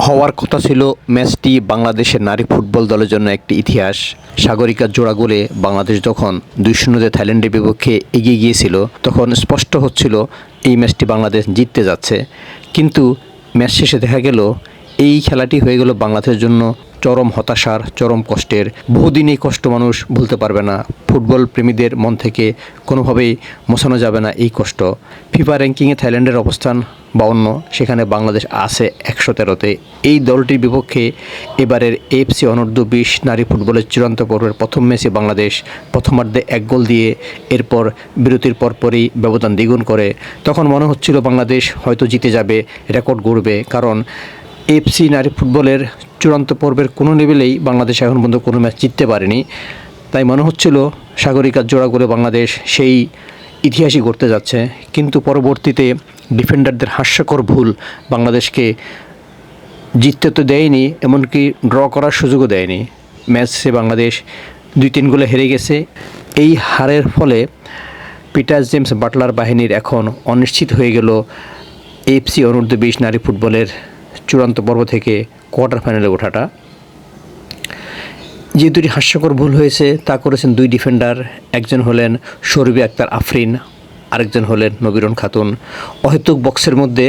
হওয়ার কথা ছিল ম্যাচটি বাংলাদেশের নারী ফুটবল দলের জন্য একটি ইতিহাস। সাগরিকার জোড়া গোলে বাংলাদেশ যখন 2-0 থাইল্যান্ডের বিপক্ষে এগিয়ে গিয়েছিল, তখন স্পষ্ট হচ্ছিল এই ম্যাচটি বাংলাদেশ জিততে যাচ্ছে। কিন্তু ম্যাচ শেষে দেখা গেল এই খেলাটি হয়ে গেল বাংলাদেশের জন্য চরম হতাশার, চরম কষ্টের। বহুদিন এই কষ্ট মানুষ ভুলতে পারবে না। ফুটবল প্রেমীদের মন থেকে কোনোভাবেই মোছানো যাবে না এই কষ্ট। ফিফা র্যাঙ্কিংয়ে থাইল্যান্ডের অবস্থান 52, সেখানে বাংলাদেশ আছে 113তে। এই দলটির বিপক্ষে এবারের এএফসি অনূর্ধ্ব-20 নারী ফুটবলের চূড়ান্ত পর্বের প্রথম ম্যাচে বাংলাদেশ প্রথমার্ধে 1 গোল দিয়ে এরপর বিরতির পরপরই ব্যবধান দ্বিগুণ করে। তখন মনে হচ্ছিল বাংলাদেশ হয়তো জিতে যাবে, রেকর্ড গড়বে, কারণ এএফসি নারী ফুটবলের চূড়ান্ত পর্বের কোনো লেভেলেই বাংলাদেশ এখন পর্যন্ত কোনো ম্যাচ জিততে পারেনি। তাই মনে হচ্ছিল সাগরিকার জোড়া গোলে বাংলাদেশ সেই ইতিহাসই গড়তে যাচ্ছে। কিন্তু পরবর্তীতে ডিফেন্ডারদের হাস্যকর ভুল বাংলাদেশকে জিততে তো দেয়নি, এমনকি ড্র করার সুযোগও দেয়নি। ম্যাচে বাংলাদেশ 2-3 গোলে হেরে গেছে। এই হারের ফলে পিটার জেমস বাটলার বাহিনীর এখন অনিশ্চিত হয়ে গেল এএফসি অনূর্ধ্ব-20 নারী ফুটবলের চূড়ান্ত পর্ব থেকে কোয়ার্টার ফাইনালে ওঠাটা। যে দুটি হাস্যকর ভুল হয়েছে তা করেছেন দুই ডিফেন্ডার। একজন হলেন শরবি আক্তার আফরিন, আরেকজন হলেন নবীরন খাতুন। অহেতুক বক্সের মধ্যে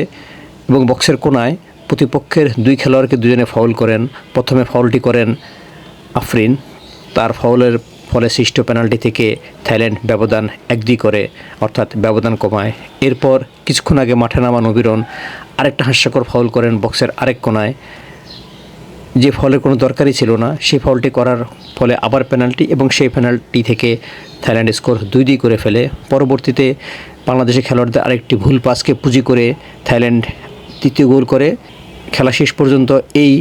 এবং বক্সের কোনায় প্রতিপক্ষের দুই খেলোয়াড়কে দুজনে ফাউল করেন। প্রথমে ফাউলটি করেন আফরিন, তার ফাউলের ফলে সৃষ্ট পেনাল্টি থেকে থাইল্যান্ড ব্যবধান 1-2 করে, অর্থাৎ ব্যবধান কমায়। এরপর কিছুক্ষণ আগে মাঠে নামা নবীরন আরেকটা হাস্যকর ফাউল করেন বক্সের আরেক কোনায়, যে ফলের কোনো দরকারই ছিল না। সেই ফাউলটি করার ফলে আবার পেনাল্টি, এবং সেই পেনাল্টি থেকে থাইল্যান্ড স্কোর 2-2 করে ফেলে। পরবর্তীতে বাংলাদেশের খেলোয়াড়দের আরেকটি ভুল পাসকে পুঁজি করে থাইল্যান্ড তৃতীয় গোল করে। খেলা শেষ পর্যন্ত এই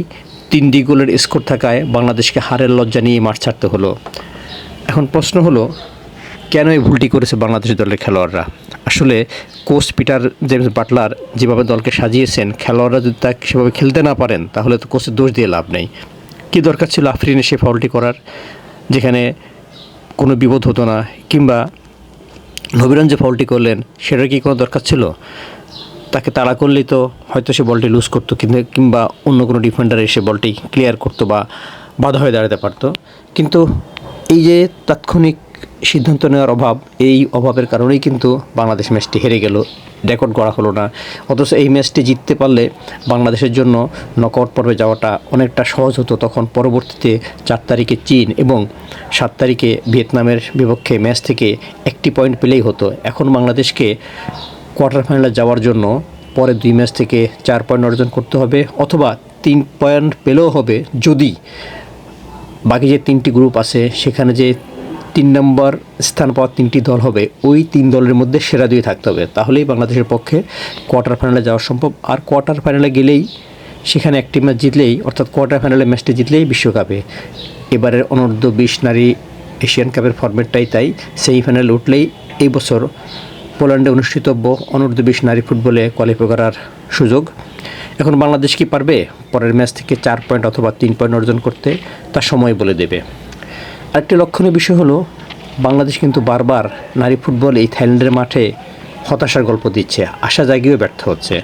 3 গোলের স্কোর থাকায় বাংলাদেশকে হারের লজ্জা নিয়ে মাঠ ছাড়তে হলো। এখন প্রশ্ন হলো, কেন এই ভুলটি করেছে বাংলাদেশ দলের খেলোয়াড়রা? আসলে কোচ পিটার জেমস বাটলার যেভাবে দলকে সাজিয়েছেন, খেলোয়াড়রা যদি তা সেভাবে খেলতে না পারেন তাহলে তো কোচের দোষ দিয়ে লাভ নেই। কী দরকার ছিল আফরিনের সে ফাউলটি করার, যেখানে কোনো বিপদ হতো না? কিংবা নবীরন যে ফাউলটি করলেন, সেটার কি কোনো দরকার ছিল? তাকে তাড়া করলেই তো হয়তো সে বলটি লুজ করতো, কিংবা অন্য কোনো ডিফেন্ডার এসে বলটি ক্লিয়ার করতো বা বাধা হয়ে দাঁড়াতে পারতো। কিন্তু এই যে তাৎক্ষণিক সিদ্ধান্ত নেওয়ার অভাব, এই অভাবের কারণেই কিন্তু বাংলাদেশ ম্যাচটি হেরে গেল, রেকর্ড গড়া হলো না। অথচ এই ম্যাচটি জিততে পারলে বাংলাদেশের জন্য নকআউট পর্বে যাওয়াটা অনেকটা সহজ হতো। তখন পরবর্তীতে 4 তারিখে চীন এবং 7 তারিখে ভিয়েতনামের বিপক্ষে ম্যাচ থেকে 1টি পয়েন্ট পেলেই হতো। এখন বাংলাদেশকে কোয়ার্টার ফাইনালে যাওয়ার জন্য পরের 2 ম্যাচ থেকে 4 পয়েন্ট অর্জন করতে হবে, অথবা 3 পয়েন্ট পেলেও হবে যদি বাকি যে 3টি গ্রুপ আছে সেখানে যে 3 নম্বর স্থান পাওয়া 3টি দল হবে, ওই 3 দলের মধ্যে সেরা 2 থাকতে হবে। তাহলেই বাংলাদেশের পক্ষে কোয়ার্টার ফাইনালে যাওয়া সম্ভব। আর কোয়ার্টার ফাইনালে গেলেই, সেখানে একটি ম্যাচ জিতলেই, অর্থাৎ কোয়ার্টার ফাইনালে ম্যাচটি জিতলেই বিশ্বকাপে। এবারের অনূর্ধ্ব-20 নারী এশিয়ান কাপের ফরম্যাটটাই তাই। সেমিফাইনালে উঠলেই এই বছর পোল্যান্ডে অনুষ্ঠিতব্য অনূর্ধ্ব-20 নারী ফুটবলে কোয়ালিফাই করার সুযোগ। এখন বাংলাদেশ কি পারবে পরের ম্যাচ থেকে 4 পয়েন্ট অথবা 3 পয়েন্ট অর্জন করতে? তা সময় বলে দেবে। আরেকটি লক্ষণীয় বিষয় হলো, বাংলাদেশ কিন্তু বারবার নারী ফুটবল এই থাইল্যান্ডের মাঠে হতাশার গল্প দিচ্ছে, আশা জাগিয়েও ব্যর্থ হচ্ছে।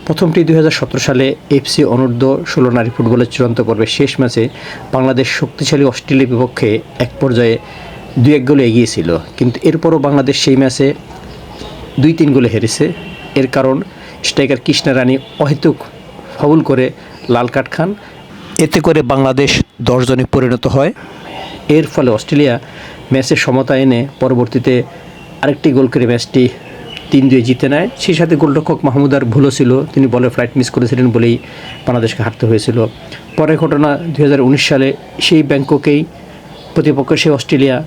প্রথমটি 2017 সালে এফসি অনূর্ধ্ব-16 নারী ফুটবলের চূড়ান্ত পর্বে শেষ ম্যাচে বাংলাদেশ শক্তিশালী অস্ট্রেলিয়ার বিপক্ষে এক পর্যায়ে 2-1 গোলে এগিয়েছিল। কিন্তু এরপরও বাংলাদেশ সেই ম্যাচে 2-3 গোলে হেরেছে। এর কারণ স্ট্রাইকার কৃষ্ণা রানী অহেতুক ফাউল করে লাল কার্ড খান। এতে করে বাংলাদেশ 10 জনে পরিণত হয়। এর ফলে অস্ট্রেলিয়া ম্যাচের সমতা এনে পরবর্তীতে আরেকটি গোল করে ম্যাচটি 3-2 জিতে নেয়। সেই সাথে গোলরক্ষক মাহমুদার ভুলও ছিল, তিনি বলে ফ্লাইট মিস করেছিলেন বলেই বাংলাদেশকে হারতে হয়েছিল। পরের ঘটনা 2019 সালে সেই ব্যাংককেই প্রতিপক্ষ সেই অস্ট্রেলিয়া।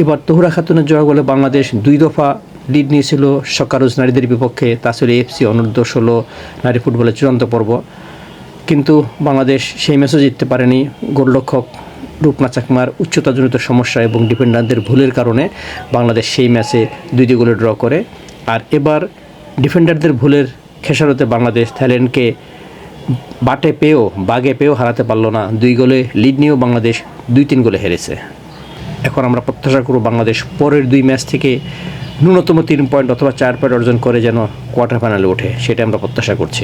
এবার তহুরা খাতুনের জোড়া গোলে বাংলাদেশ 2 দফা লিড নিয়েছিল সকারুজ নারীদের বিপক্ষে। তা ছিল এএফসি অনূর্ধ্ব-16 নারী ফুটবলের চূড়ান্ত পর্ব। কিন্তু বাংলাদেশ সেই ম্যাচও জিততে পারেনি। গোলরক্ষক রূপনা চাকমার উচ্চতাজনিত সমস্যা এবং ডিফেন্ডারদের ভুলের কারণে বাংলাদেশ সেই ম্যাচে 2 গোলে ড্র করে। আর এবার ডিফেন্ডারদের ভুলের খেসারতে বাংলাদেশ থাইল্যান্ডকে বাগে পেয়েও হারাতে পারল না। 2 গোলে লিড নিয়েও বাংলাদেশ 2-3 গোলে হেরেছে। এখন আমরা প্রত্যাশা করব বাংলাদেশ পরের 2 ম্যাচ থেকে ন্যূনতম 3 পয়েন্ট অথবা 4 পয়েন্ট অর্জন করে যেন কোয়ার্টার ফাইনালে ওঠে, সেটা আমরা প্রত্যাশা করছি।